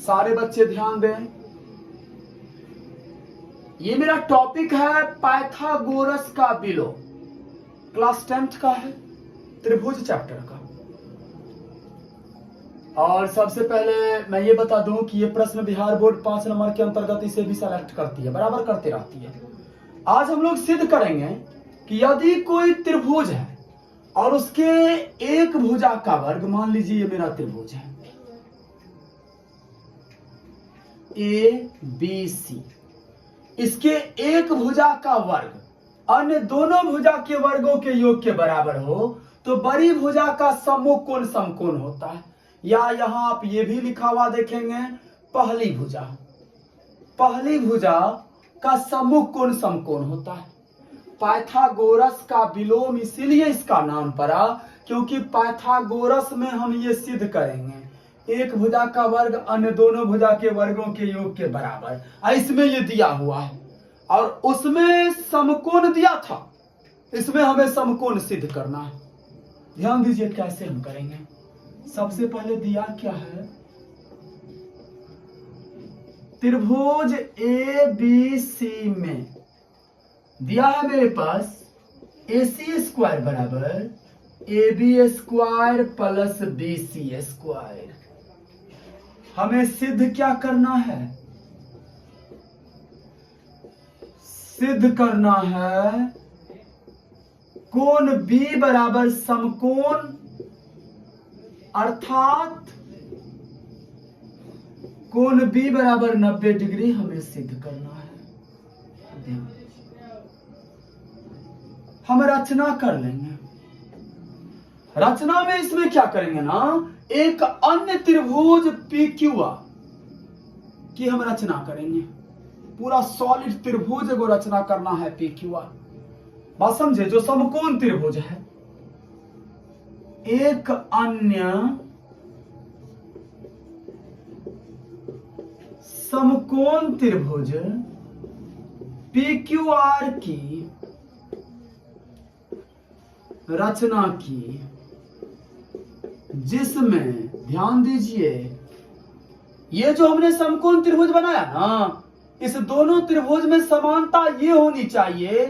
सारे बच्चे ध्यान दें, ये मेरा टॉपिक है पाइथागोरस का बिलोम, क्लास 10th का है, त्रिभुज चैप्टर का। और सबसे पहले मैं ये बता दूं कि ये प्रश्न बिहार बोर्ड 5 नंबर के अंतर्गत इसे भी सेलेक्ट करती है, बराबर करते रहती है। आज हम लोग सिद्ध करेंगे कि यदि कोई त्रिभुज है और उसके एक भुजा का वर्ग, मान लीजिए ये मेरा त्रिभुज है ABC, इसके एक भुजा का वर्ग अन्य दोनों भुजा के वर्गों के योग के बराबर हो तो बड़ी भुजा का सम्मुख कोण समकोण होता है। या यहां आप ये भी लिखा हुआ देखेंगे, पहली भुजा का सम्मुख कोण समकोण होता है। पाइथागोरस का विलोम इसीलिए इसका नाम पड़ा क्योंकि पाइथागोरस में हम ये सिद्ध करेंगे एक भुजा का वर्ग अन्य दोनों भुजा के वर्गों के योग के बराबर। इसमें ये दिया हुआ है और उसमें समकोण दिया था, इसमें हमें समकोण सिद्ध करना है। ध्यान दीजिए कैसे हम करेंगे। सबसे पहले दिया क्या है, त्रिभुज ABC में दिया है मेरे पास AC स्क्वायर बराबर AB square plus BC square. हमें सिद्ध क्या करना है, सिद्ध करना है कोण B बराबर समकोण, अर्थात कोण B बराबर 90 डिग्री हमें सिद्ध करना है। हम रचना कर लेंगे। रचना में इसमें क्या करेंगे ना, एक अन्य त्रिभुज PQR की हम रचना करेंगे। पूरा सॉलिड त्रिभुज को रचना करना है PQR। बात समझे, जो समकोण त्रिभुज है, एक अन्य समकोण त्रिभुज PQR की रचना की, जिसमें ध्यान दीजिए ये जो हमने समकोण त्रिभुज बनाया ना, इस दोनों त्रिभुज में समानता ये होनी चाहिए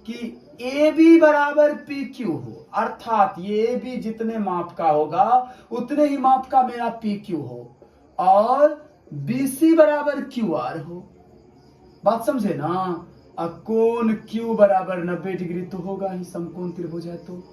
कि AB बराबर PQ हो, अर्थात ये AB जितने माप का होगा उतने ही माप का मेरा PQ हो और BC बराबर QR हो। बात समझे ना। अब कोण Q बराबर 90 डिग्री तो होगा ही, समकोण त्रिभुज है तो।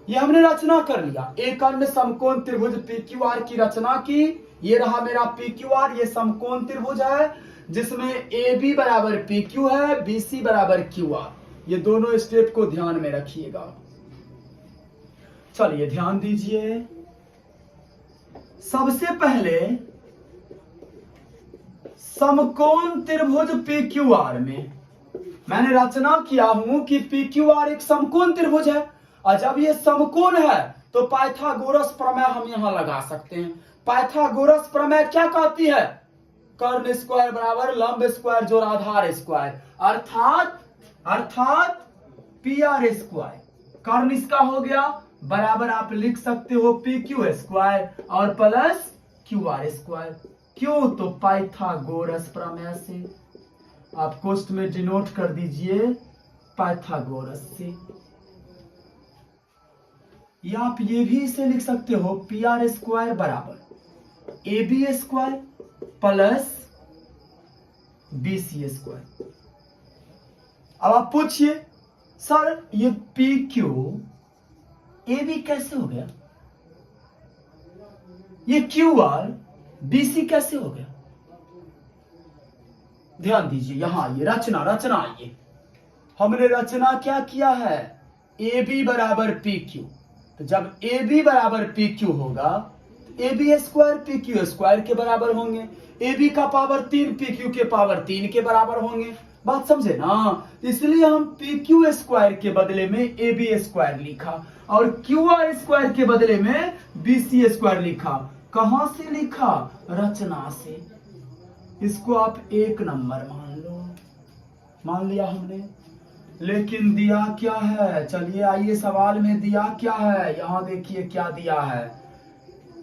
ये हमने रचना कर लिया, एक अन्य समकोण त्रिभुज PQR की रचना की। ये रहा मेरा PQR, ये समकोण त्रिभुज है जिसमें AB बराबर PQ है, BC बराबर QR। ये दोनों स्टेप को ध्यान में रखिएगा। चलिए ध्यान दीजिए। सबसे पहले समकोण त्रिभुज PQR में मैंने रचना किया हूं कि PQR एक समकोण त्रिभुज है और जब ये समकोण है तो पाइथागोरस प्रमेय हम यहां लगा सकते हैं। पाइथागोरस प्रमेय क्या कहती है, कर्ण स्क्वायर बराबर लंब स्क्वायर जोड़ आधार स्क्वायर, अर्थात PR स्क्वायर। कर्ण इसका हो गया बराबर आप लिख सकते हो PQ स्क्वायर और प्लस QR स्क्वायर। क्यों, तो पाइथागोरस प्रमेय से। आप कोष्ठ में डिनोट कर दीजिए पाइथागोरस से। या आप ये भी इसे लिख सकते हो PR स्क्वायर बराबर AB square plus BC square. अब आप पूछिए सर ये PQ AB कैसे हो गया, ये QR BC कैसे हो गया। ध्यान दीजिए यहां ये रचना आइए। हमने रचना क्या किया है, AB बराबर PQ। तो जब AB बराबर PQ होगा तो AB स्क्वायर PQ स्क्वायर के बराबर होंगे, AB का पावर 3 PQ के पावर 3 के बराबर होंगे। बात समझे ना। इसलिए हम PQ स्क्वायर के बदले में AB स्क्वायर लिखा और QR स्क्वायर के बदले में BC स्क्वायर लिखा। कहां से लिखा, रचना से। इसको आप 1 नंबर मान लो, मान लिया हमने। लेकिन दिया क्या है, चलिए आइए सवाल में दिया क्या है। यहां देखिए क्या दिया है,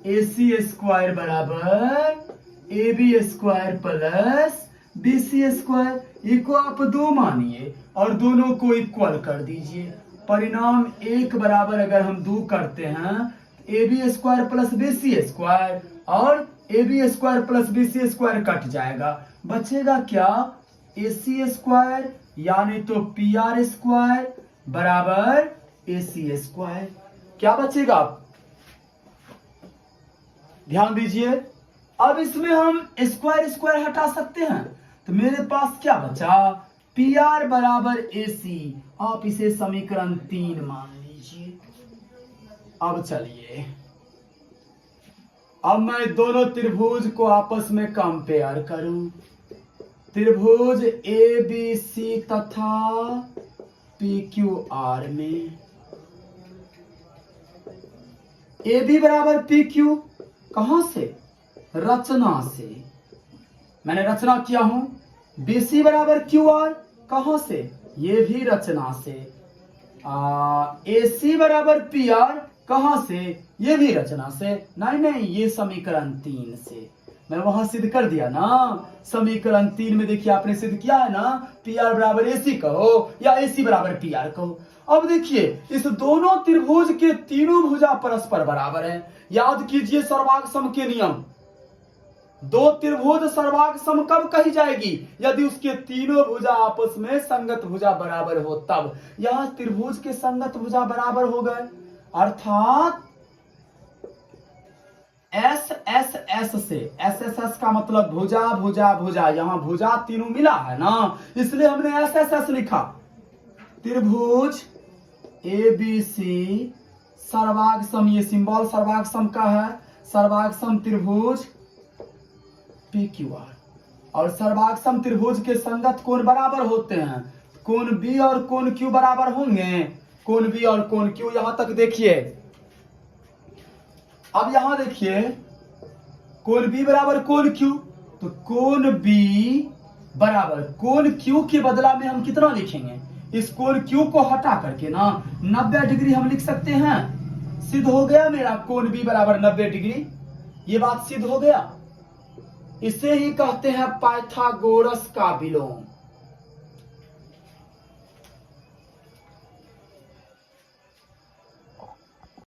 AC स्क्वायर बराबर A B square plus B C square, इको आप 2 मानिए और दोनों को इक्वल कर दीजिए। परिणाम 1 बराबर अगर हम 2 करते हैं, A B square plus B C square और A B square plus B C square cut जाएगा, बचेगा क्या, ए सी स्क्वायर यानी तो पी आर स्क्वायर बराबर ए सी स्क्वायर। क्या बचेगा, ध्यान दीजिए। अब इसमें हम स्क्वायर स्क्वायर हटा सकते हैं, तो मेरे पास क्या बचा, पी आर बराबर ए सी। आप इसे समीकरण 3 मान लीजिए। अब चलिए, अब मैं दोनों त्रिभुज को आपस में कंपेयर करूं। त्रिभुज ए बी सी तथा पी क्यू आर में ए बी बराबर पी क्यू, कहां से, रचना से, मैंने रचना किया हूं। बी सी बराबर क्यू आर, कहां से, ये भी रचना से। ए सी बराबर पी आर, कहां से, ये भी रचना से। नहीं, ये समीकरण 3 से मैं वहां सिद्ध कर दिया ना। समीकरण 3 में देखिए आपने सिद्ध किया है ना, पी आर बराबर ए सी कहो या ए सी बराबर पी आर कहो। अब देखिए, इस दोनों त्रिभुज के तीनों भुजा परस्पर बराबर है। याद कीजिए सर्वांग सम के नियम। दो त्रिभुज सर्वांग सम कब कही जाएगी, यदि उसके तीनों भुजा आपस में संगत भुजा बराबर हो तब। यहां त्रिभुज के संगत भुजा बराबर हो गए, अर्थात एस एस एस से, एस एस एस का मतलब भुजा भुजा भुजा, यहां भुजा तीनों मिला है ना, इसलिए हमने एस एस एस लिखा। त्रिभुज ए बी सी सर्वांग सम, ये सिंबल सर्वांग सम का है, सर्वांग सम त्रिभुज पी क्यू आर। और सर्वांग सम त्रिभुज के संगत कोण बराबर होते हैं, कोण बी और कोण क्यू बराबर होंगे, कोण बी और कोण क्यू। यहां तक देखिए, अब यहां देखिए, कोण बी बराबर कोण क्यू, तो कोण बी बराबर कोण क्यू के बदला में हम कितना लिखेंगे, इस कोण क्यू को हटा करके ना 90 डिग्री हम लिख सकते हैं। सिद्ध हो गया मेरा कोण बी बराबर 90 डिग्री, ये बात सिद्ध हो गया। इसे ही कहते हैं पाइथागोरस का विलोम।